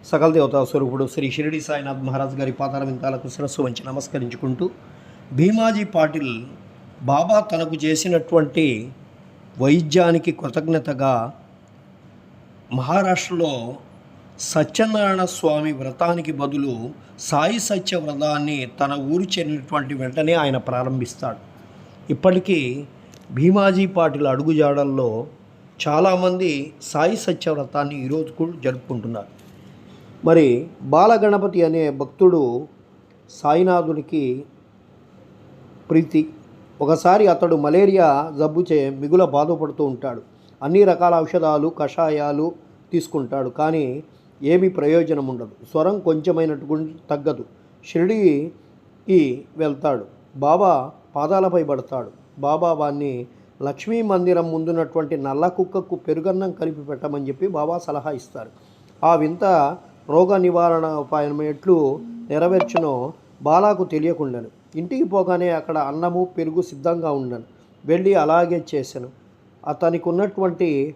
సకల దేవతా స్వరూపుడు శ్రీ షిరిడి సాయినాథ్ మహారాజ్ గారి పాదాల వింతాలకు శిరస్సు వంచి నమస్కరించుకుంటూ, భీమాజీ పాటిల్ బాబా తనకు చేసినటువంటి వైద్యానికి కృతజ్ఞతగా మహారాష్ట్రలో సత్యనారాయణ స్వామి వ్రతానికి బదులు సాయి సత్య వ్రతాన్ని తన ఊరు చేరినటువంటి వెంటనే ఆయన ప్రారంభిస్తాడు. ఇప్పటికీ భీమాజీ పాటిల్ అడుగుజాడల్లో చాలామంది సాయి సత్య వ్రతాన్ని ఈరోజు కూడా జరుపుకుంటున్నారు. మరి బాలగణపతి అనే భక్తుడు సాయినాథునికి ప్రీతి. ఒకసారి అతడు మలేరియా జబ్బుచే మిగుల బాధపడుతూ ఉంటాడు. అన్ని రకాల ఔషధాలు కషాయాలు తీసుకుంటాడు, కానీ ఏమీ ప్రయోజనం ఉండదు. స్వరం కొంచెమైనట్టు తగ్గదు. షిరిడీకి వెళ్తాడు. బాబా పాదాలపై పడతాడు. బాబా వాన్ని లక్ష్మీ మందిరం ముందున్నటువంటి నల్ల కుక్కకు పెరుగన్నం కలిపి పెట్టమని చెప్పి బాబా సలహా ఇస్తారు. ఆ వింత రోగ నివారణ ఉపాయం ఎట్లు నెరవేర్చునో బాలాకు తెలియకుండాను. ఇంటికి పోగానే అక్కడ అన్నము పెరుగు సిద్ధంగా ఉండను. వెళ్ళి అలాగే చేశాను. అతనికి ఉన్నటువంటి